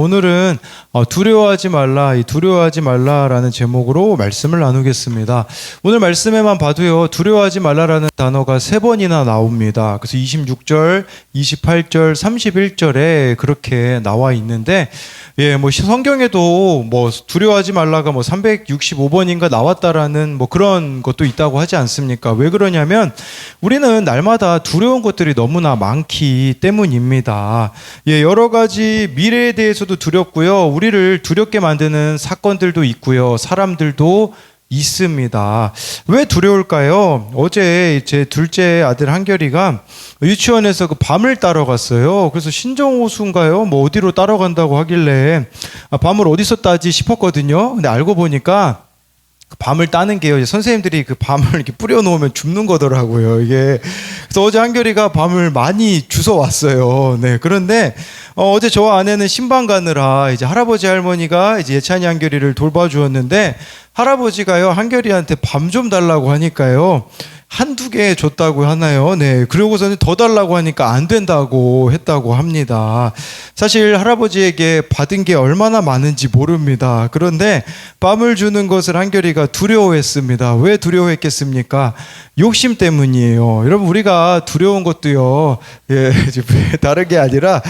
오늘은 두려워하지 말라, 이 두려워하지 말라라는 제목으로 말씀을 나누겠습니다. 오늘 말씀에만 봐도요, 두려워하지 말라라는 단어가 3번이나 나옵니다. 그래서 26절, 28절, 31절에 그렇게 나와 있는데, 성경에도 두려워하지 말라가 365번인가 나왔다라는 그런 것도 있다고 하지 않습니까? 왜 그러냐면 우리는 날마다 두려운 것들이 너무나 많기 때문입니다. 여러 가지 미래에 대해서도 두렵고요. 우리를 두렵게 만드는 사건들도 있고요. 사람들도 있습니다. 왜 두려울까요? 어제 제 둘째 아들 한결이가 유치원에서 그 밤을 따러 갔어요. 그래서 신정호수인가요? 어디로 따러 간다고 하길래 밤을 어디서 따지 싶었거든요. 근데 알고 보니까 밤을 따는 게요, 선생님들이 그 밤을 이렇게 뿌려놓으면 죽는 거더라고요, 이게. 그래서 어제 한결이가 밤을 많이 주워 왔어요. 네. 그런데 어제 저와 아내는 신방 가느라 이제 할아버지 할머니가 이제 예찬이 한결이를 돌봐주었는데, 할아버지가요, 한결이한테 밤 좀 달라고 하니까요, 한두 개 줬다고 하나요? 네. 그러고서는 더 달라고 하니까 안 된다고 했다고 합니다. 사실 할아버지에게 받은 게 얼마나 많은지 모릅니다. 그런데 밤을 주는 것을 한결이가 두려워했습니다. 왜 두려워했겠습니까? 욕심 때문이에요. 여러분, 우리가 두려운 것도요, 다른 게 아니라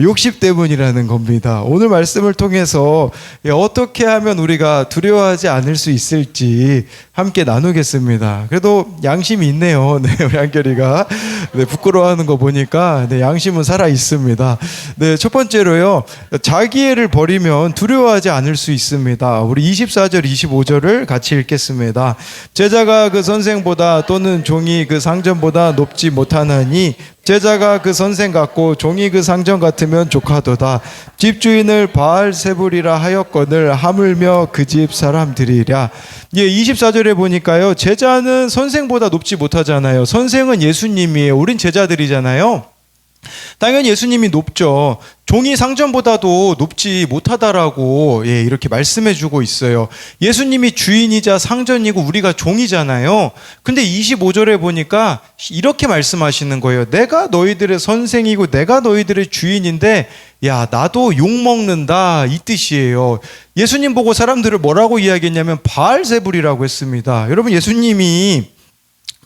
욕심 때문이라는 겁니다. 오늘 말씀을 통해서 어떻게 하면 우리가 두려워하지 않을 수 있을지 함께 나누겠습니다. 그래도 양심이 있네요. 네, 우리 한결이가. 네, 부끄러워하는 거 보니까 양심은 살아 있습니다. 네, 첫 번째로요, 자기애를 버리면 두려워하지 않을 수 있습니다. 우리 24절, 25절을 같이 읽겠습니다. 제자가 그 선생보다 또는 종이 그 상전보다 높지 못하나니 제자가 그 선생 같고 종이 그 상전 같으면 족하도다. 집주인을 바알세불이라 하였거늘 하물며 그 집 사람들이랴. 24절에 보니까요, 제자는 선생보다 높지 못하잖아요. 선생은 예수님이에요. 우린 제자들이잖아요. 당연히 예수님이 높죠. 종이 상전보다도 높지 못하다라고 이렇게 말씀해 주고 있어요. 예수님이 주인이자 상전이고 우리가 종이잖아요. 근데 25절에 보니까 이렇게 말씀하시는 거예요. 내가 너희들의 선생이고 내가 너희들의 주인인데 나도 욕먹는다, 이 뜻이에요. 예수님 보고 사람들을 뭐라고 이야기했냐면 바알세불이라고 했습니다. 여러분, 예수님이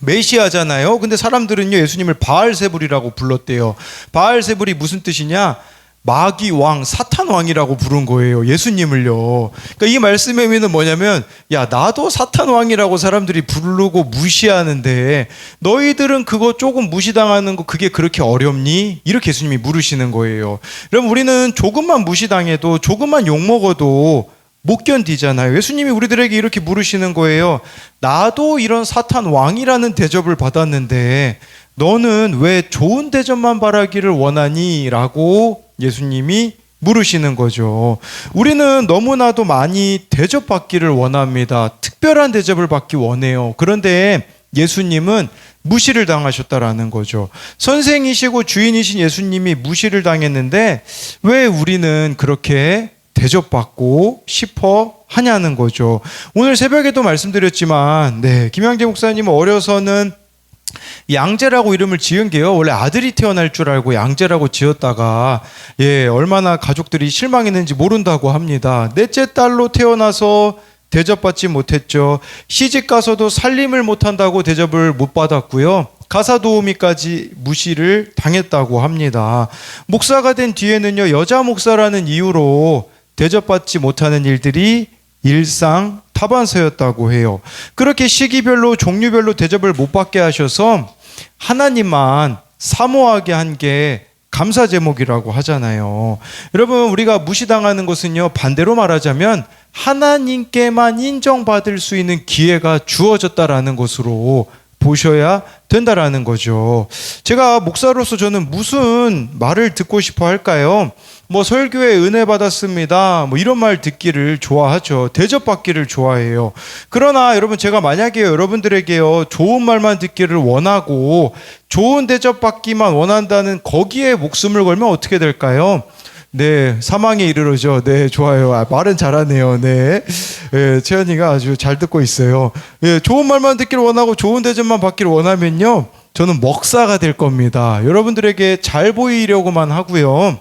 메시아잖아요. 근데 사람들은요, 예수님을 바알세불이라고 불렀대요. 바알세불이 무슨 뜻이냐? 마귀 왕, 사탄 왕이라고 부른 거예요, 예수님을요. 그러니까 이 말씀의 의미는 뭐냐면, 나도 사탄 왕이라고 사람들이 부르고 무시하는데 너희들은 그거 조금 무시당하는 거 그게 그렇게 어렵니? 이렇게 예수님이 물으시는 거예요. 여러분, 우리는 조금만 무시당해도, 조금만 욕먹어도 못 견디잖아요. 예수님이 우리들에게 이렇게 물으시는 거예요. 나도 이런 사탄 왕이라는 대접을 받았는데 너는 왜 좋은 대접만 바라기를 원하니? 라고 예수님이 물으시는 거죠. 우리는 너무나도 많이 대접받기를 원합니다. 특별한 대접을 받기 원해요. 그런데 예수님은 무시를 당하셨다라는 거죠. 선생이시고 주인이신 예수님이 무시를 당했는데 왜 우리는 그렇게 대접받고 싶어 하냐는 거죠. 오늘 새벽에도 말씀드렸지만, 김양재 목사님은 어려서는 양재라고 이름을 지은 게요, 원래 아들이 태어날 줄 알고 양재라고 지었다가 얼마나 가족들이 실망했는지 모른다고 합니다. 넷째 딸로 태어나서 대접받지 못했죠. 시집 가서도 살림을 못한다고 대접을 못 받았고요. 가사 도우미까지 무시를 당했다고 합니다. 목사가 된 뒤에는요, 여자 목사라는 이유로 대접받지 못하는 일들이 일상 타반서였다고 해요. 그렇게 시기별로 종류별로 대접을 못 받게 하셔서 하나님만 사모하게 한 게 감사 제목이라고 하잖아요. 여러분, 우리가 무시당하는 것은요, 반대로 말하자면 하나님께만 인정받을 수 있는 기회가 주어졌다라는 것으로 보셔야 된다라는 거죠. 제가 목사로서 저는 무슨 말을 듣고 싶어 할까요? 설교에 은혜 받았습니다, 이런 말 듣기를 좋아하죠. 대접받기를 좋아해요. 그러나 여러분, 제가 만약에 여러분들에게요, 좋은 말만 듣기를 원하고 좋은 대접받기만 원한다는 거기에 목숨을 걸면 어떻게 될까요? 사망에 이르르죠. 좋아요. 말은 잘하네요. 채연이가 아주 잘 듣고 있어요. 좋은 말만 듣기를 원하고 좋은 대접만 받기를 원하면요, 저는 먹사가 될 겁니다. 여러분들에게 잘 보이려고만 하고요,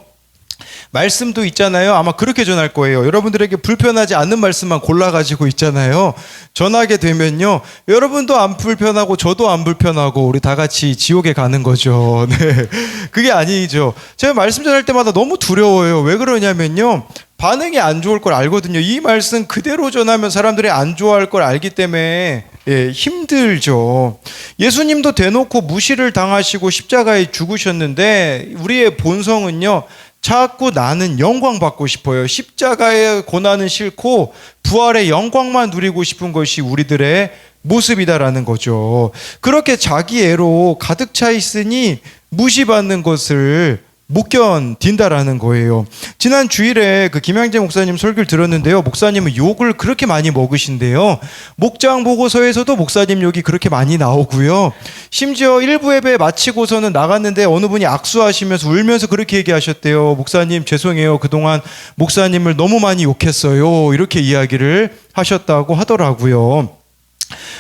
말씀도 있잖아요. 아마 그렇게 전할 거예요. 여러분들에게 불편하지 않는 말씀만 골라가지고 있잖아요. 전하게 되면요, 여러분도 안 불편하고 저도 안 불편하고 우리 다 같이 지옥에 가는 거죠. 네, 그게 아니죠. 제가 말씀 전할 때마다 너무 두려워요. 왜 그러냐면요, 반응이 안 좋을 걸 알거든요. 이 말씀 그대로 전하면 사람들이 안 좋아할 걸 알기 때문에 힘들죠. 예수님도 대놓고 무시를 당하시고 십자가에 죽으셨는데 우리의 본성은요, 자꾸 나는 영광 받고 싶어요. 십자가의 고난은 싫고 부활의 영광만 누리고 싶은 것이 우리들의 모습이다라는 거죠. 그렇게 자기애로 가득 차 있으니 무시받는 것을 못 견딘다라는 거예요. 지난 주일에 그 김양재 목사님 설교를 들었는데요. 목사님은 욕을 그렇게 많이 먹으신데요. 목장 보고서에서도 목사님 욕이 그렇게 많이 나오고요. 심지어 일부 예배 마치고서는 나갔는데 어느 분이 악수하시면서 울면서 그렇게 얘기하셨대요. 목사님 죄송해요. 그동안 목사님을 너무 많이 욕했어요. 이렇게 이야기를 하셨다고 하더라고요.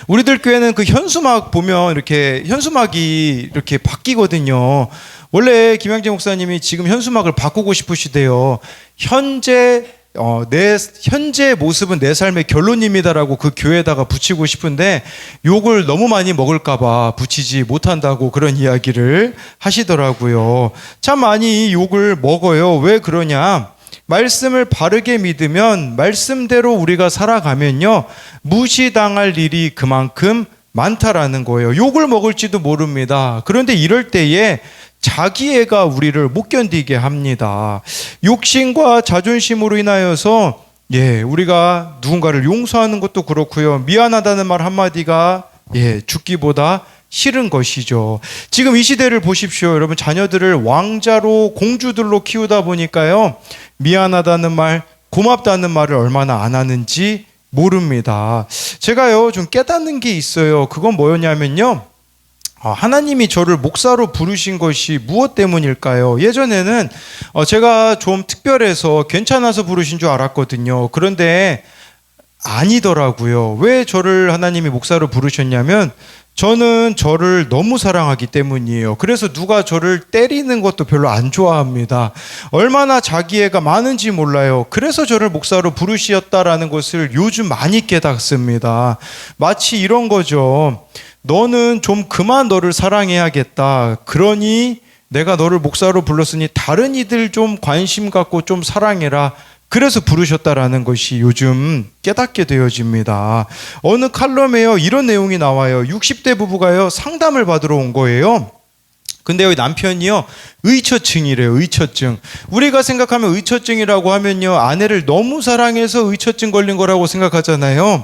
우리들 교회는 그 현수막 보면 이렇게 현수막이 이렇게 바뀌거든요. 원래 김양재 목사님이 지금 현수막을 바꾸고 싶으시대요. 현재 모습은 내 삶의 결론입니다라고 그 교회에다가 붙이고 싶은데 욕을 너무 많이 먹을까봐 붙이지 못한다고 그런 이야기를 하시더라고요. 참 많이 욕을 먹어요. 왜 그러냐? 말씀을 바르게 믿으면 말씀대로 우리가 살아가면요, 무시당할 일이 그만큼 많다라는 거예요. 욕을 먹을지도 모릅니다. 그런데 이럴 때에 자기애가 우리를 못 견디게 합니다. 욕심과 자존심으로 인하여서 우리가 누군가를 용서하는 것도 그렇고요, 미안하다는 말 한마디가 죽기보다 싫은 것이죠. 지금 이 시대를 보십시오. 여러분, 자녀들을 왕자로 공주들로 키우다 보니까요, 미안하다는 말, 고맙다는 말을 얼마나 안 하는지 모릅니다. 제가요 좀 깨닫는 게 있어요. 그건 뭐였냐면요, 하나님이 저를 목사로 부르신 것이 무엇 때문일까요? 예전에는 제가 좀 특별해서 괜찮아서 부르신 줄 알았거든요. 그런데 아니더라고요. 왜 저를 하나님이 목사로 부르셨냐면, 저는 저를 너무 사랑하기 때문이에요. 그래서 누가 저를 때리는 것도 별로 안 좋아합니다. 얼마나 자기애가 많은지 몰라요. 그래서 저를 목사로 부르셨다라는 것을 요즘 많이 깨닫습니다. 마치 이런 거죠. 너는 좀 그만 너를 사랑해야겠다. 그러니 내가 너를 목사로 불렀으니 다른 이들 좀 관심 갖고 좀 사랑해라. 그래서 부르셨다라는 것이 요즘 깨닫게 되어집니다. 어느 칼럼에요, 이런 내용이 나와요. 60대 부부가요, 상담을 받으러 온 거예요. 근데 여기 남편이요, 의처증이래요. 의처증. 우리가 생각하면 의처증이라고 하면요, 아내를 너무 사랑해서 의처증 걸린 거라고 생각하잖아요.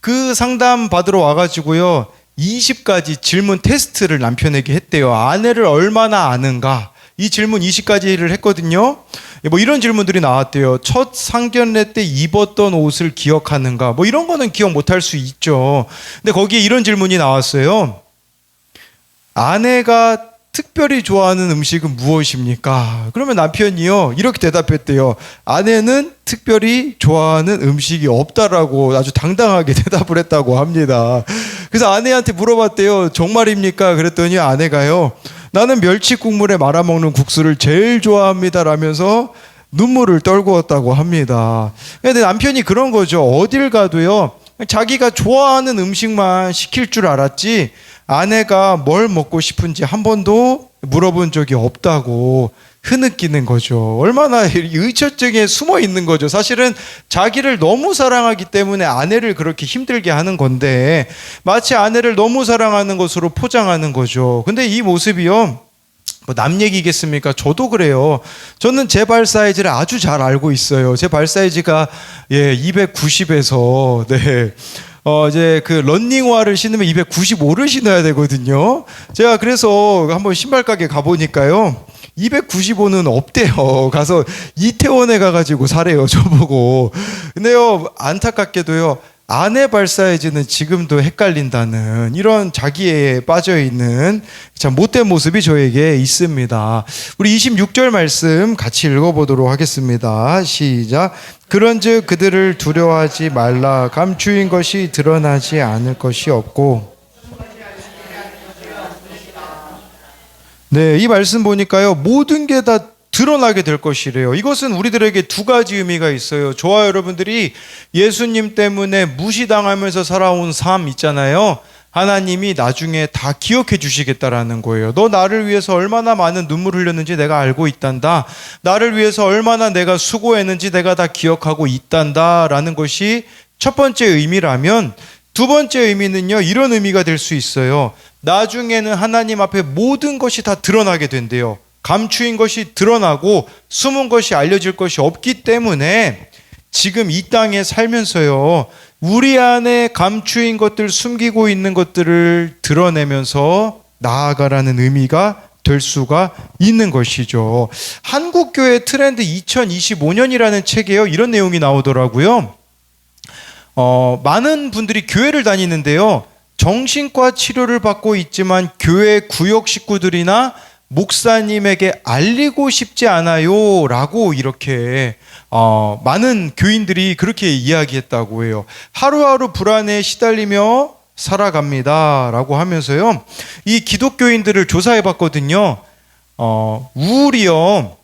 그 상담 받으러 와가지고요, 20가지 질문 테스트를 남편에게 했대요. 아내를 얼마나 아는가, 이 질문 20가지를 했거든요. 뭐 이런 질문들이 나왔대요. 첫 상견례 때 입었던 옷을 기억하는가, 뭐 이런 거는 기억 못할 수 있죠. 근데 거기에 이런 질문이 나왔어요. 아내가 특별히 좋아하는 음식은 무엇입니까? 그러면 남편이요, 이렇게 대답했대요. 아내는 특별히 좋아하는 음식이 없다라고 아주 당당하게 대답을 했다고 합니다. 그래서 아내한테 물어봤대요. 정말입니까? 그랬더니 아내가요, 나는 멸치 국물에 말아먹는 국수를 제일 좋아합니다 라면서 눈물을 떨구었다고 합니다. 근데 남편이 그런 거죠. 어딜 가도요, 자기가 좋아하는 음식만 시킬 줄 알았지 아내가 뭘 먹고 싶은지 한 번도 물어본 적이 없다고 흐느끼는 거죠. 얼마나 의처증에 숨어 있는 거죠. 사실은 자기를 너무 사랑하기 때문에 아내를 그렇게 힘들게 하는 건데, 마치 아내를 너무 사랑하는 것으로 포장하는 거죠. 근데 이 모습이요, 뭐 남 얘기겠습니까? 저도 그래요. 저는 제 발 사이즈를 아주 잘 알고 있어요. 제 발 사이즈가 290에서 이제 그 런닝화를 신으면 295를 신어야 되거든요. 제가 그래서 한번 신발 가게 가보니까요, 295는 없대요. 가서 이태원에 가가지고 사래요, 저보고. 근데요, 안타깝게도요, 아내 발 사이즈는 지금도 헷갈린다는 이런 자기애에 빠져있는 참 못된 모습이 저에게 있습니다. 우리 26절 말씀 같이 읽어보도록 하겠습니다. 시작. 그런즉 그들을 두려워하지 말라. 감추인 것이 드러나지 않을 것이 없고. 네, 이 말씀 보니까요, 모든 게 다 드러나게 될 것이래요. 이것은 우리들에게 두 가지 의미가 있어요. 저와 여러분들이 예수님 때문에 무시당하면서 살아온 삶 있잖아요. 하나님이 나중에 다 기억해 주시겠다라는 거예요. 너 나를 위해서 얼마나 많은 눈물 흘렸는지 내가 알고 있단다. 나를 위해서 얼마나 내가 수고했는지 내가 다 기억하고 있단다라는 것이 첫 번째 의미라면, 두 번째 의미는요, 이런 의미가 될 수 있어요. 나중에는 하나님 앞에 모든 것이 다 드러나게 된대요. 감추인 것이 드러나고 숨은 것이 알려질 것이 없기 때문에 지금 이 땅에 살면서요, 우리 안에 감추인 것들, 숨기고 있는 것들을 드러내면서 나아가라는 의미가 될 수가 있는 것이죠. 한국교회 트렌드 2025년이라는 책에요, 이런 내용이 나오더라고요. 많은 분들이 교회를 다니는데요, 정신과 치료를 받고 있지만 교회 구역 식구들이나 목사님에게 알리고 싶지 않아요 라고 이렇게 많은 교인들이 그렇게 이야기했다고 해요. 하루하루 불안에 시달리며 살아갑니다 라고 하면서요, 이 기독교인들을 조사해 봤거든요. 우울이요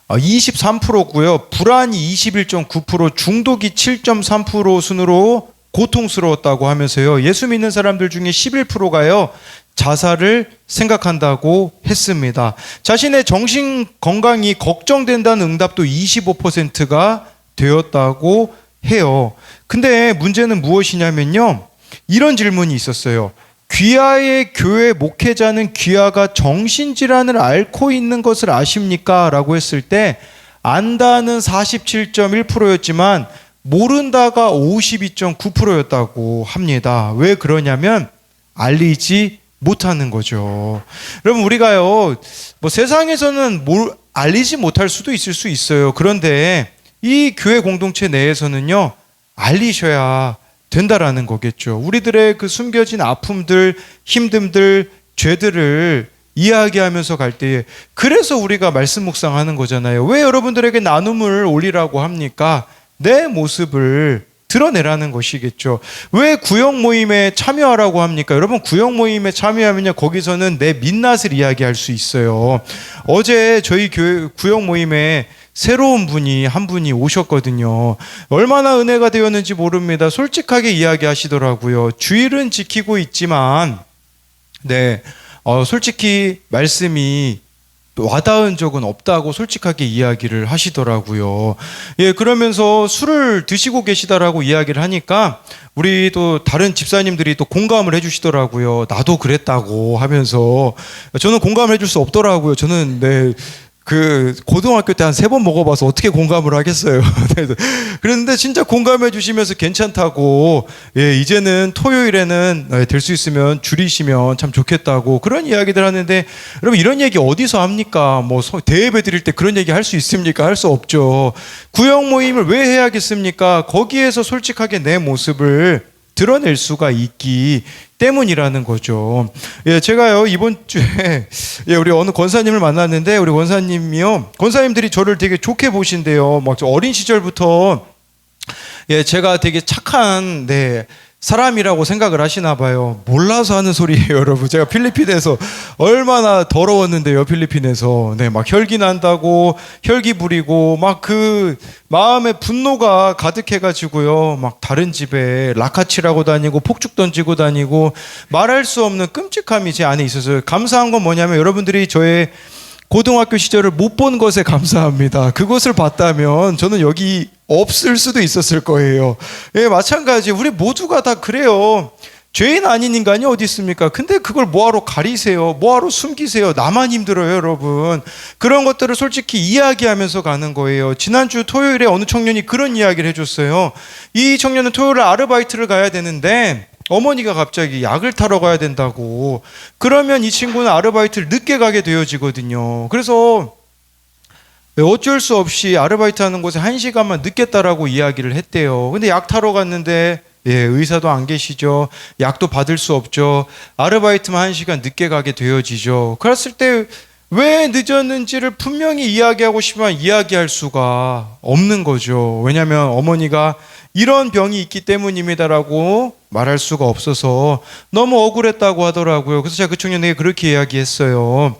23%고요 불안이 21.9%, 중독이 7.3% 순으로 고통스러웠다고 하면서요, 예수 믿는 사람들 중에 11%가요 자살을 생각한다고 했습니다. 자신의 정신 건강이 걱정된다는 응답도 25%가 되었다고 해요. 근데 문제는 무엇이냐면요, 이런 질문이 있었어요. 귀하의 교회 목회자는 귀하가 정신질환을 앓고 있는 것을 아십니까? 라고 했을 때 안다는 47.1%였지만 모른다가 52.9%였다고 합니다. 왜 그러냐면 알리지 못하는 거죠. 여러분, 우리가요 뭐 세상에서는 뭘 알리지 못할 수도 있을 수 있어요. 그런데 이 교회 공동체 내에서는요 알리셔야 된다라는 거겠죠. 우리들의 그 숨겨진 아픔들, 힘듦들, 죄들을 이야기하면서 갈 때에, 그래서 우리가 말씀 묵상하는 거잖아요. 왜 여러분들에게 나눔을 올리라고 합니까? 내 모습을 드러내라는 것이겠죠. 왜 구역 모임에 참여하라고 합니까? 여러분, 구역 모임에 참여하면요 거기서는 내 민낯을 이야기할 수 있어요. 어제 저희 교회 구역 모임에 새로운 분이 한 분이 오셨거든요. 얼마나 은혜가 되었는지 모릅니다. 솔직하게 이야기하시더라고요. 주일은 지키고 있지만 솔직히 말씀이 와닿은 적은 없다고 솔직하게 이야기를 하시더라고요. 예, 그러면서 술을 드시고 계시다라고 이야기를 하니까 우리 또 다른 집사님들이 또 공감을 해주시더라고요. 나도 그랬다고 하면서. 저는 공감을 해줄 수 없더라고요. 저는 그 고등학교 때 한 3번 먹어봐서 어떻게 공감을 하겠어요. 그런데 진짜 공감해 주시면서 괜찮다고, 이제는 토요일에는 될 수 있으면 줄이시면 참 좋겠다고 그런 이야기들 하는데, 여러분 이런 얘기 어디서 합니까? 뭐 대예배 드릴 때 그런 얘기 할 수 있습니까? 할 수 없죠. 구역 모임을 왜 해야겠습니까? 거기에서 솔직하게 내 모습을 드러낼 수가 있기 때문이라는 거죠. 제가요 이번 주에 우리 어느 권사님을 만났는데, 우리 권사님이요, 권사님들이 저를 되게 좋게 보신대요. 막 어린 시절부터 제가 되게 착한 사람이라고 생각을 하시나 봐요. 몰라서 하는 소리예요, 여러분. 제가 필리핀에서 얼마나 더러웠는데요, 필리핀에서. 막 혈기 난다고, 혈기 부리고, 막 그 마음에 분노가 가득해가지고요, 막 다른 집에 라카치라고 다니고, 폭죽 던지고 다니고, 말할 수 없는 끔찍함이 제 안에 있어서요. 감사한 건 뭐냐면, 여러분들이 저의 고등학교 시절을 못 본 것에 감사합니다. 그것을 봤다면 저는 여기 없을 수도 있었을 거예요. 마찬가지. 우리 모두가 다 그래요. 죄인 아닌 인간이 어디 있습니까? 근데 그걸 뭐하러 가리세요? 뭐하러 숨기세요? 나만 힘들어요, 여러분. 그런 것들을 솔직히 이야기하면서 가는 거예요. 지난주 토요일에 어느 청년이 그런 이야기를 해줬어요. 이 청년은 토요일에 아르바이트를 가야 되는데 어머니가 갑자기 약을 타러 가야 된다고. 그러면 이 친구는 아르바이트를 늦게 가게 되어지거든요. 그래서 어쩔 수 없이 아르바이트 하는 곳에 1시간만 늦겠다라고 이야기를 했대요. 근데 약 타러 갔는데 의사도 안 계시죠. 약도 받을 수 없죠. 아르바이트만 1시간 늦게 가게 되어지죠. 그랬을 때 왜 늦었는지를 분명히 이야기하고 싶지만 이야기할 수가 없는 거죠. 왜냐하면 어머니가 이런 병이 있기 때문입니다라고 말할 수가 없어서 너무 억울했다고 하더라고요. 그래서 제가 그 청년에게 그렇게 이야기했어요.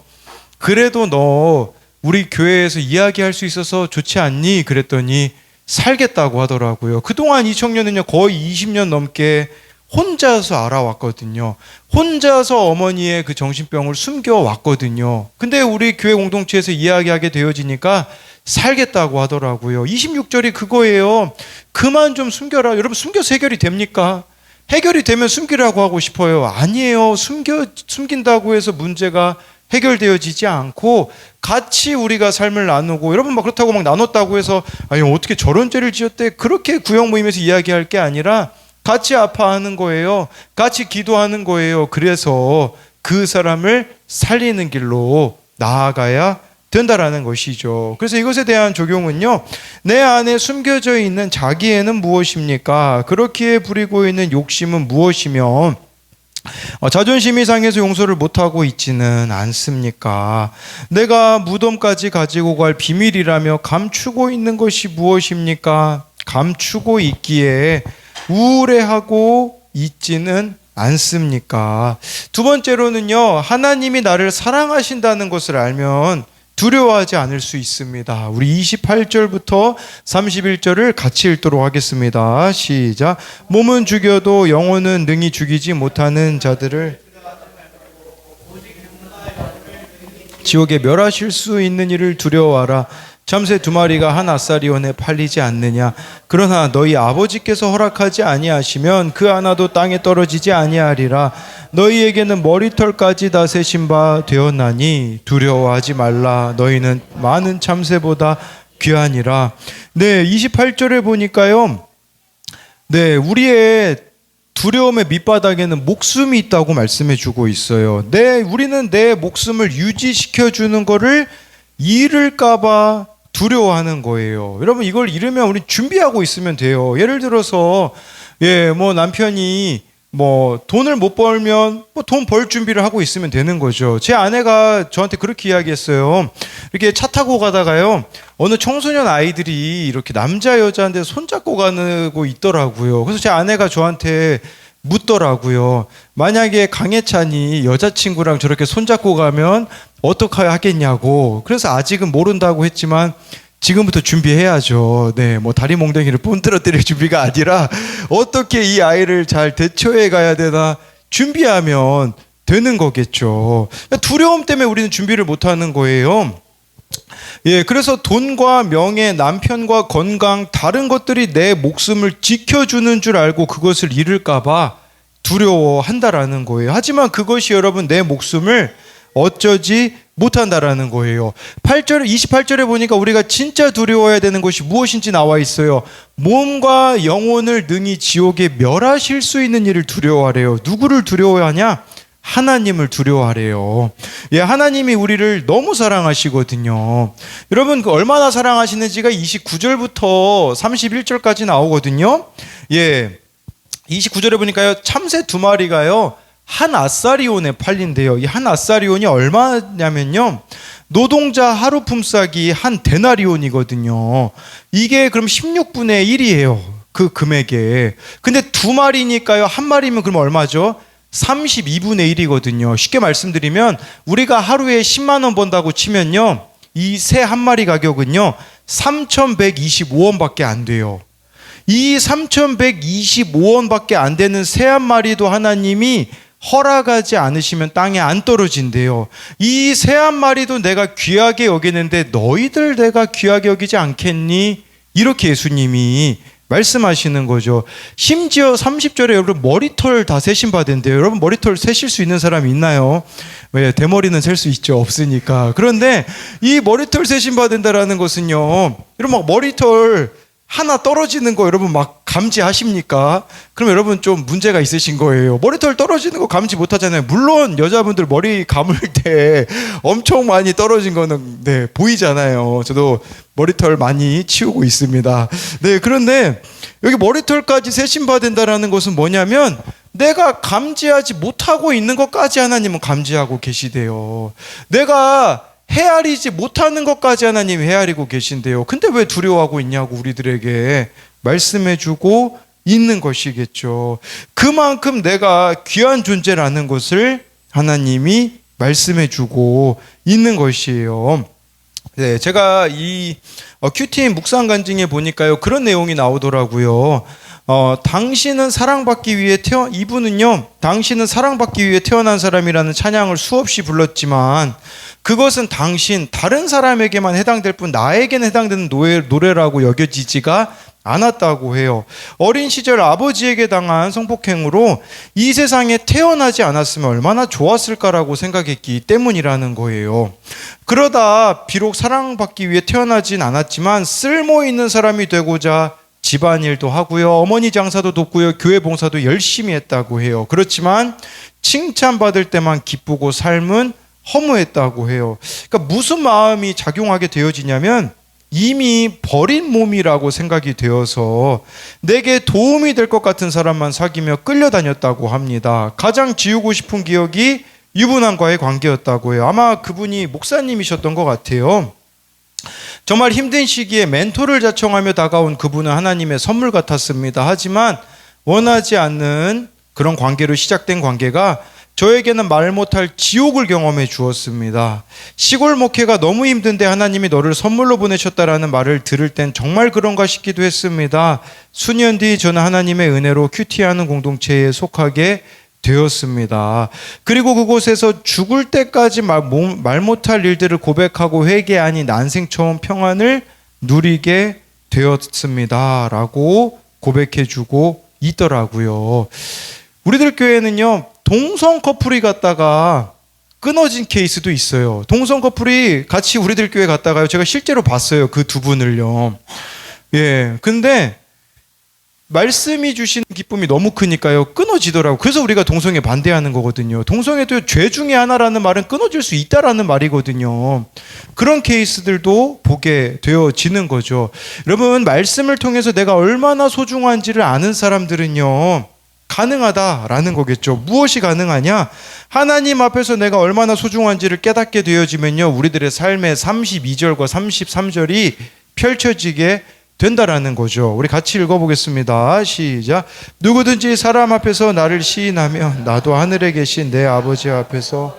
그래도 너 우리 교회에서 이야기할 수 있어서 좋지 않니? 그랬더니 살겠다고 하더라고요. 그동안 이 청년은요, 거의 20년 넘게 혼자서 알아왔거든요. 혼자서 어머니의 그 정신병을 숨겨왔거든요. 근데 우리 교회 공동체에서 이야기하게 되어지니까 살겠다고 하더라고요. 26절이 그거예요. 그만 좀 숨겨라. 여러분, 숨겨서 해결이 됩니까? 해결이 되면 숨기라고 하고 싶어요. 아니에요. 숨긴다고 해서 문제가 해결되어지지 않고 같이 우리가 삶을 나누고, 여러분 막 그렇다고 막 나눴다고 해서 아니 어떻게 저런 죄를 지었대, 그렇게 구역 모임에서 이야기할 게 아니라 같이 아파하는 거예요. 같이 기도하는 거예요. 그래서 그 사람을 살리는 길로 나아가야 된다라는 것이죠. 그래서 이것에 대한 적용은요, 내 안에 숨겨져 있는 자기애는 무엇입니까? 그렇기에 부리고 있는 욕심은 무엇이며 자존심이 상해서 용서를 못하고 있지는 않습니까? 내가 무덤까지 가지고 갈 비밀이라며 감추고 있는 것이 무엇입니까? 감추고 있기에 우울해하고 있지는 않습니까? 두 번째로는요, 하나님이 나를 사랑하신다는 것을 알면 두려워하지 않을 수 있습니다. 우리 28절부터 31절을 같이 읽도록 하겠습니다. 시작. 몸은 죽여도 영혼은 능히 죽이지 못하는 자들을 지옥에 멸하실 수 있는 이를 두려워하라. 참새 두 마리가 한 아사리온에 팔리지 않느냐? 그러나 너희 아버지께서 허락하지 아니하시면 그 하나도 땅에 떨어지지 아니하리라. 너희에게는 머리털까지 다 세신 바 되었나니 두려워하지 말라. 너희는 많은 참새보다 귀하니라. 네, 28절에 보니까요, 네, 우리의 두려움의 밑바닥에는 목숨이 있다고 말씀해 주고 있어요. 우리는 내 목숨을 유지시켜 주는 거를 잃을까봐 두려워하는 거예요. 여러분, 이걸 잃으면 우리 준비하고 있으면 돼요. 예를 들어서 남편이 돈을 못 벌면 돈 벌 준비를 하고 있으면 되는 거죠. 제 아내가 저한테 그렇게 이야기했어요. 이렇게 차 타고 가다가요, 어느 청소년 아이들이 이렇게 남자 여자한테 손잡고 가고 있더라고요. 그래서 제 아내가 저한테 묻더라고요. 만약에 강혜찬이 여자친구랑 저렇게 손잡고 가면 어떻게 하겠냐고. 그래서 아직은 모른다고 했지만 지금부터 준비해야죠. 네, 다리 몽둥이를 뿜뜨러뜨릴 준비가 아니라 어떻게 이 아이를 잘 대처해 가야 되나 준비하면 되는 거겠죠. 두려움 때문에 우리는 준비를 못하는 거예요. 예, 그래서 돈과 명예, 남편과 건강, 다른 것들이 내 목숨을 지켜주는 줄 알고 그것을 잃을까봐 두려워한다라는 거예요. 하지만 그것이 여러분 내 목숨을 어쩌지 못한다라는 거예요. 28절에 보니까 우리가 진짜 두려워해야 되는 것이 무엇인지 나와 있어요. 몸과 영혼을 능히 지옥에 멸하실 수 있는 일을 두려워하래요. 누구를 두려워하냐? 하나님을 두려워하래요. 예, 하나님이 우리를 너무 사랑하시거든요. 여러분, 얼마나 사랑하시는지가 29절부터 31절까지 나오거든요. 예, 29절에 보니까요, 참새 두 마리가요, 한 아사리온에 팔린대요. 이 한 아사리온이 얼마냐면요, 노동자 하루 품삯이 한 데나리온이거든요. 이게 그럼 16분의 1이에요. 그 금액에. 근데 두 마리니까요, 한 마리면 그럼 얼마죠? 32분의 1이거든요. 쉽게 말씀드리면 우리가 하루에 10만 원 번다고 치면요, 이 새 한 마리 가격은요 3,125원밖에 안 돼요. 이 3,125원밖에 안 되는 새 한 마리도 하나님이 허락하지 않으시면 땅에 안 떨어진대요. 이 새 한 마리도 내가 귀하게 여기는데 너희들 내가 귀하게 여기지 않겠니? 이렇게 예수님이 말씀하시는 거죠. 심지어 30절에 여러분 머리털 다 세신 바된대요. 여러분 머리털 세실 수 있는 사람이 있나요? 왜? 대머리는 셀 수 있죠. 없으니까. 그런데 이 머리털 세신 바된다라는 것은요, 여러분 막 머리털 하나 떨어지는 거 여러분 막 감지하십니까? 그럼 여러분 좀 문제가 있으신 거예요. 머리털 떨어지는 거 감지 못하잖아요. 물론 여자분들 머리 감을 때 엄청 많이 떨어진 거는 네, 보이잖아요. 저도 머리털 많이 치우고 있습니다. 네, 그런데 여기 머리털까지 세심받는다라는 것은 뭐냐면 내가 감지하지 못하고 있는 것까지 하나님은 감지하고 계시대요. 내가 헤아리지 못하는 것까지 하나님 헤아리고 계신대요. 근데 왜 두려워하고 있냐고 우리들에게 말씀해주고 있는 것이겠죠. 그만큼 내가 귀한 존재라는 것을 하나님이 말씀해주고 있는 것이에요. 네, 제가 이 큐티 묵상 간증에 보니까요, 그런 내용이 나오더라고요. 당신은 사랑받기 위해 이분은요, 당신은 사랑받기 위해 태어난 사람이라는 찬양을 수없이 불렀지만, 그것은 다른 사람에게만 해당될 뿐 나에게는 해당되는 노래라고 여겨지지가 않았다고 해요. 어린 시절 아버지에게 당한 성폭행으로 이 세상에 태어나지 않았으면 얼마나 좋았을까라고 생각했기 때문이라는 거예요. 그러다 비록 사랑받기 위해 태어나진 않았지만 쓸모 있는 사람이 되고자 집안일도 하고요, 어머니 장사도 돕고요, 교회 봉사도 열심히 했다고 해요. 그렇지만 칭찬받을 때만 기쁘고 삶은 허무했다고 해요. 그러니까 무슨 마음이 작용하게 되어지냐면, 이미 버린 몸이라고 생각이 되어서 내게 도움이 될 것 같은 사람만 사귀며 끌려다녔다고 합니다. 가장 지우고 싶은 기억이 유부남과의 관계였다고 해요. 아마 그분이 목사님이셨던 것 같아요. 정말 힘든 시기에 멘토를 자청하며 다가온 그분은 하나님의 선물 같았습니다. 하지만 원하지 않는 그런 관계로 시작된 관계가 저에게는 말 못할 지옥을 경험해 주었습니다. 시골 목회가 너무 힘든데 하나님이 너를 선물로 보내셨다라는 말을 들을 땐 정말 그런가 싶기도 했습니다. 수년 뒤 저는 하나님의 은혜로 큐티하는 공동체에 속하게 되었습니다. 그리고 그곳에서 죽을 때까지 말 못할 일들을 고백하고 회개하니 난생 처음 평안을 누리게 되었습니다. 라고 고백해 주고 있더라고요. 우리들 교회는요, 동성 커플이 갔다가 끊어진 케이스도 있어요. 동성 커플이 같이 우리들 교회 갔다가요, 제가 실제로 봤어요. 그 두 분을요. 예. 근데 말씀이 주시는 기쁨이 너무 크니까요, 끊어지더라고요. 그래서 우리가 동성애 반대하는 거거든요. 동성애도 죄 중에 하나라는 말은 끊어질 수 있다라는 말이거든요. 그런 케이스들도 보게 되어지는 거죠. 여러분, 말씀을 통해서 내가 얼마나 소중한지를 아는 사람들은요, 가능하다라는 거겠죠. 무엇이 가능하냐? 하나님 앞에서 내가 얼마나 소중한지를 깨닫게 되어지면요, 우리들의 삶의 32절과 33절이 펼쳐지게 된다라는 거죠. 우리 같이 읽어보겠습니다. 시작. 누구든지 사람 앞에서 나를 시인하며 나도 하늘에 계신 내 아버지 앞에서,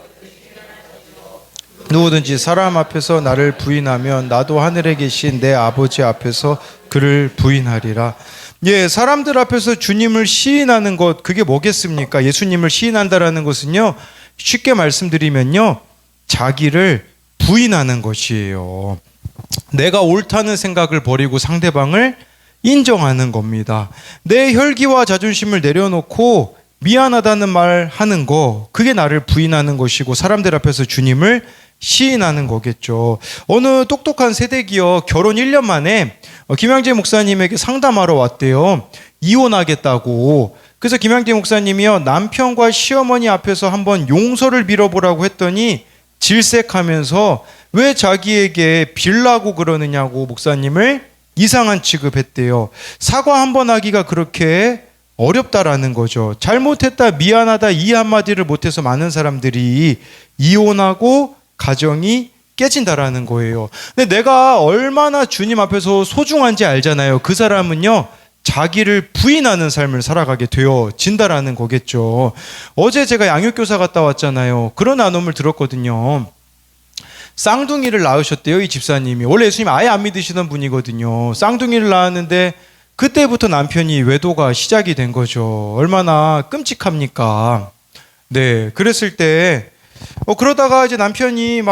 누구든지 사람 앞에서 나를 부인하면 나도 하늘에 계신 내 아버지 앞에서 그를 부인하리라. 예, 사람들 앞에서 주님을 시인하는 것, 그게 뭐겠습니까? 예수님을 시인한다라는 것은요, 쉽게 말씀드리면요, 자기를 부인하는 것이에요. 내가 옳다는 생각을 버리고 상대방을 인정하는 겁니다. 내 혈기와 자존심을 내려놓고 미안하다는 말 하는 거, 그게 나를 부인하는 것이고 사람들 앞에서 주님을 시인하는 거겠죠. 어느 똑똑한 세대기요, 결혼 1년 만에 김양재 목사님에게 상담하러 왔대요. 이혼하겠다고. 그래서 김양재 목사님이요, 남편과 시어머니 앞에서 한번 용서를 빌어보라고 했더니 질색하면서 왜 자기에게 빌라고 그러느냐고 목사님을 이상한 취급했대요. 사과 한번 하기가 그렇게 어렵다라는 거죠. 잘못했다, 미안하다 이 한마디를 못해서 많은 사람들이 이혼하고 가정이 깨진다라는 거예요. 근데 내가 얼마나 주님 앞에서 소중한지 알잖아요. 그 사람은요, 자기를 부인하는 삶을 살아가게 되어진다라는 거겠죠. 어제 제가 양육교사 갔다 왔잖아요. 그런 나눔을 들었거든요. 쌍둥이를 낳으셨대요, 이 집사님이. 원래 예수님 아예 안 믿으시던 분이거든요. 쌍둥이를 낳았는데 그때부터 남편이 외도가 시작이 된 거죠. 얼마나 끔찍합니까? 네, 그랬을 때 그러다가 이제 남편이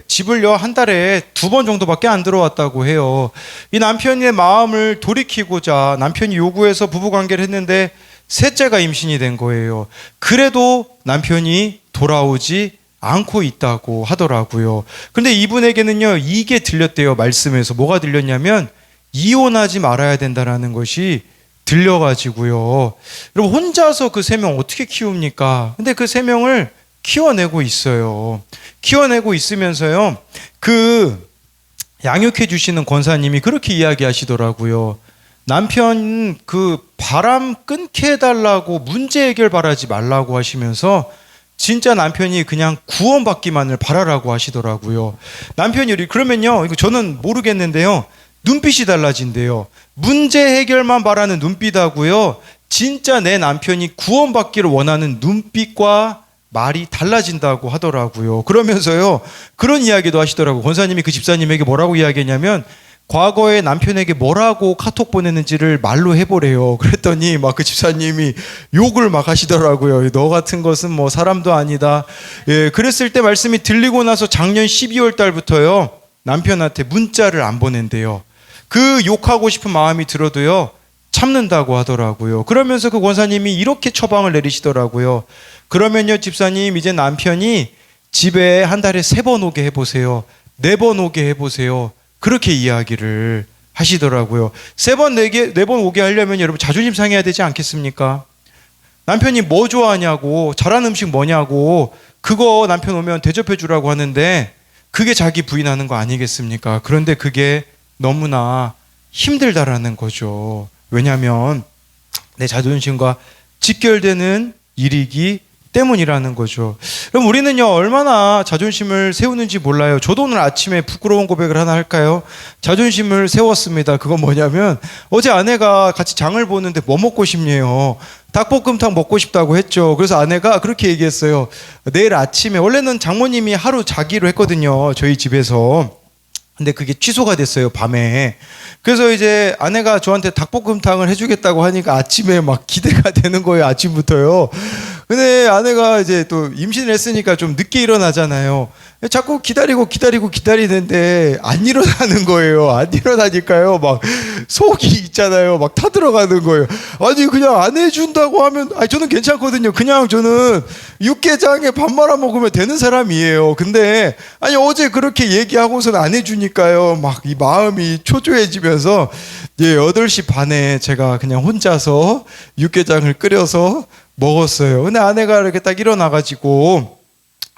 집을요, 한 달에 2번 정도밖에 안 들어왔다고 해요. 이 남편의 마음을 돌이키고자 남편이 요구해서 부부관계를 했는데 셋째가 임신이 된 거예요. 그래도 남편이 돌아오지 않고 있다고 하더라고요. 근데 이분에게는요, 이게 들렸대요. 말씀에서 뭐가 들렸냐면 이혼하지 말아야 된다라는 것이 들려가지고요. 여러분, 혼자서 그 3명 어떻게 키웁니까? 근데 그 3명을 키워내고 있어요. 키워내고 있으면서요, 그 양육해 주시는 권사님이 그렇게 이야기하시더라고요. 남편 그 바람 끊게 해달라고 문제 해결 바라지 말라고 하시면서 진짜 남편이 그냥 구원받기만을 바라라고 하시더라고요. 남편이 그러면요, 이거 저는 모르겠는데요, 눈빛이 달라진대요. 문제 해결만 바라는 눈빛하고요, 진짜 내 남편이 구원받기를 원하는 눈빛과 말이 달라진다고 하더라고요. 그러면서요, 그런 이야기도 하시더라고요. 권사님이 그 집사님에게 뭐라고 이야기했냐면, 과거에 남편에게 뭐라고 카톡 보냈는지를 말로 해보래요. 그랬더니 막 그 집사님이 욕을 막 하시더라고요. 너 같은 것은 뭐 사람도 아니다. 예, 그랬을 때 말씀이 들리고 나서 작년 12월 달부터요, 남편한테 문자를 안 보낸대요. 그 욕하고 싶은 마음이 들어도요, 참는다고 하더라고요. 그러면서 그 권사님이 이렇게 처방을 내리시더라고요. 그러면요, 집사님, 이제 남편이 집에 한 달에 3번 오게 해보세요. 4번 오게 해보세요. 그렇게 이야기를 하시더라고요. 4번 오게 하려면 여러분 자존심 상해야 되지 않겠습니까? 남편이 뭐 좋아하냐고, 잘하는 음식 뭐냐고, 그거 남편 오면 대접해 주라고 하는데 그게 자기 부인하는 거 아니겠습니까? 그런데 그게 너무나 힘들다라는 거죠. 왜냐하면 내 자존심과 직결되는 일이기 때문이라는 거죠. 그럼 우리는요, 얼마나 자존심을 세우는지 몰라요. 저도 오늘 아침에 부끄러운 고백을 하나 할까요? 자존심을 세웠습니다. 그건 뭐냐면, 어제 아내가 같이 장을 보는데 뭐 먹고 싶네요. 닭볶음탕 먹고 싶다고 했죠. 그래서 아내가 그렇게 얘기했어요. 내일 아침에, 원래는 장모님이 하루 자기로 했거든요, 저희 집에서. 근데 그게 취소가 됐어요, 밤에. 그래서 이제 아내가 저한테 닭볶음탕을 해주겠다고 하니까 아침에 막 기대가 되는 거예요, 아침부터요. 근데 아내가 이제 또 임신을 했으니까 좀 늦게 일어나잖아요. 자꾸 기다리는데 안 일어나는 거예요. 안 일어나니까요, 막 속이 있잖아요, 막 타들어가는 거예요. 아니, 그냥 안 해준다고 하면, 아니, 저는 괜찮거든요. 그냥 저는 육개장에 밥 말아 먹으면 되는 사람이에요. 근데 아니, 어제 그렇게 얘기하고서는 안 해주니까요, 막 이 마음이 초조해지면서, 예, 8시 반에 제가 그냥 혼자서 육개장을 끓여서 먹었어요. 근데 아내가 이렇게 딱 일어나가지고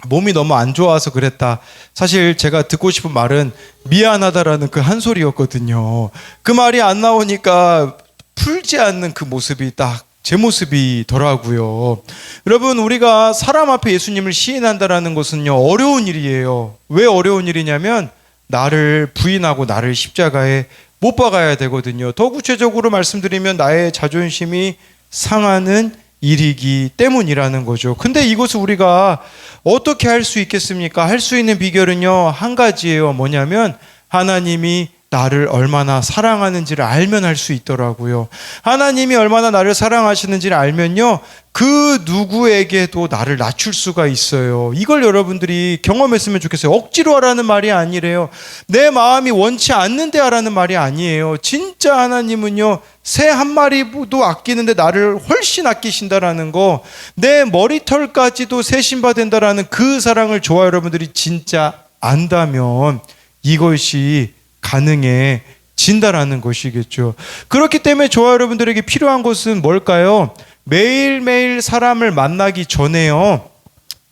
몸이 너무 안 좋아서 그랬다. 사실 제가 듣고 싶은 말은 미안하다라는 그 한 소리였거든요. 그 말이 안 나오니까 풀지 않는 그 모습이 딱 제 모습이더라고요. 여러분, 우리가 사람 앞에 예수님을 시인한다라는 것은요, 어려운 일이에요. 왜 어려운 일이냐면 나를 부인하고 나를 십자가에 못 박아야 되거든요. 더 구체적으로 말씀드리면 나의 자존심이 상하는 일이기 때문이라는 거죠. 근데 이것을 우리가 어떻게 할 수 있겠습니까? 할 수 있는 비결은요, 한 가지예요. 뭐냐면 하나님이 나를 얼마나 사랑하는지를 알면 할 수 있더라고요. 하나님이 얼마나 나를 사랑하시는지를 알면요, 그 누구에게도 나를 낮출 수가 있어요. 이걸 여러분들이 경험했으면 좋겠어요. 억지로 하라는 말이 아니래요. 내 마음이 원치 않는데 하라는 말이 아니에요. 진짜 하나님은요, 새 한 마리도 아끼는데 나를 훨씬 아끼신다라는 거, 내 머리털까지도 새 신바된다라는 그 사랑을 저와 여러분들이 진짜 안다면 이것이 가능해진다라는 것이겠죠. 그렇기 때문에 저와 여러분들에게 필요한 것은 뭘까요? 매일매일 사람을 만나기 전에요,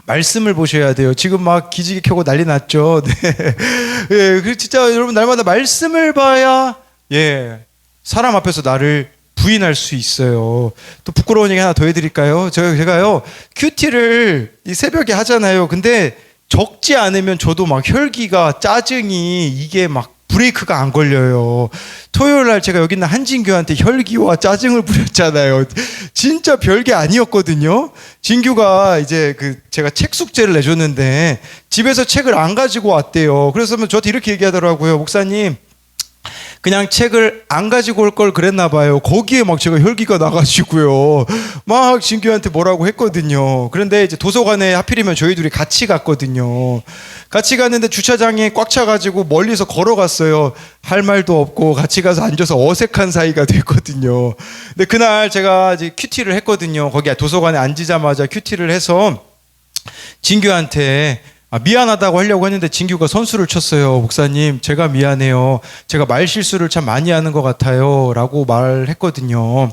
말씀을 보셔야 돼요. 지금 막 기지개 켜고 난리 났죠. 네. 예, 진짜 여러분, 날마다 말씀을 봐야, 예, 사람 앞에서 나를 부인할 수 있어요. 또 부끄러운 얘기 하나 더 해드릴까요? 제가요, 큐티를 이 새벽에 하잖아요. 근데 적지 않으면 저도 막 혈기가, 짜증이, 이게 막 브레이크가 안 걸려요. 토요일 날 제가 여기 있는 한진규한테 혈기와 짜증을 부렸잖아요. 진짜 별게 아니었거든요. 진규가 이제 제가 책 숙제를 내줬는데 집에서 책을 안 가지고 왔대요. 그래서 저한테 이렇게 얘기하더라고요. 목사님, 그냥 책을 안 가지고 올 걸 그랬나 봐요. 거기에 막 제가 혈기가 나가지고요, 막 진규한테 뭐라고 했거든요. 그런데 이제 도서관에 하필이면 저희 둘이 같이 갔거든요. 같이 갔는데 주차장에 꽉 차가지고 멀리서 걸어갔어요. 할 말도 없고 같이 가서 앉아서 어색한 사이가 됐거든요. 근데 그날 제가 이제 큐티를 했거든요. 거기 도서관에 앉자마자 큐티를 해서 진규한테 미안하다고 하려고 했는데 진규가 선수를 쳤어요. 목사님, 제가 미안해요. 제가 말 실수를 참 많이 하는 것 같아요. 라고 말했거든요.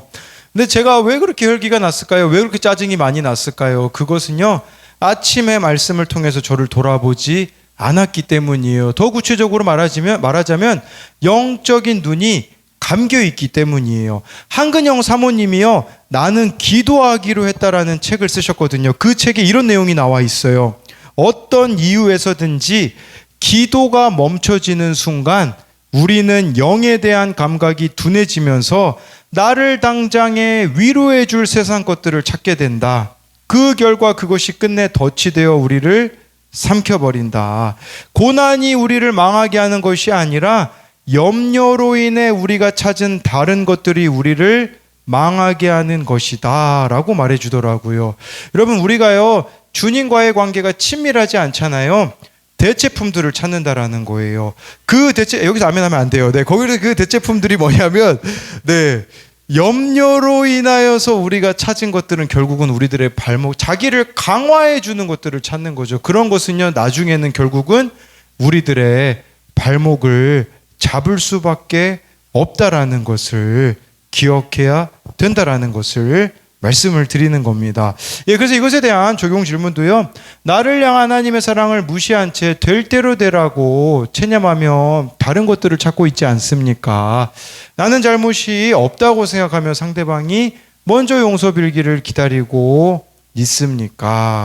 근데 제가 왜 그렇게 혈기가 났을까요? 왜 그렇게 짜증이 많이 났을까요? 그것은요, 아침에 말씀을 통해서 저를 돌아보지 않았기 때문이에요. 더 구체적으로 말하자면 영적인 눈이 감겨 있기 때문이에요. 한근영 사모님이요, 나는 기도하기로 했다라는 책을 쓰셨거든요. 그 책에 이런 내용이 나와 있어요. 어떤 이유에서든지 기도가 멈춰지는 순간 우리는 영에 대한 감각이 둔해지면서 나를 당장에 위로해 줄 세상 것들을 찾게 된다. 그 결과 그것이 끝내 덫이 되어 우리를 삼켜버린다. 고난이 우리를 망하게 하는 것이 아니라 염려로 인해 우리가 찾은 다른 것들이 우리를 망하게 하는 것이다 라고 말해주더라고요. 여러분, 우리가요 주님과의 관계가 친밀하지 않잖아요. 대체품들을 찾는다라는 거예요. 그 대체, 여기서 아멘 하면 안 돼요. 네, 거기서 그 대체품들이 뭐냐면, 네, 염려로 인하여서 우리가 찾은 것들은 결국은 우리들의 발목, 자기를 강화해 주는 것들을 찾는 거죠. 그런 것은요, 나중에는 결국은 우리들의 발목을 잡을 수밖에 없다라는 것을 기억해야 된다라는 것을 말씀을 드리는 겁니다. 예, 그래서 이것에 대한 적용 질문도요. 나를 향한 하나님의 사랑을 무시한 채 될 대로 되라고 체념하며 다른 것들을 찾고 있지 않습니까? 나는 잘못이 없다고 생각하며 상대방이 먼저 용서 빌기를 기다리고 있습니까?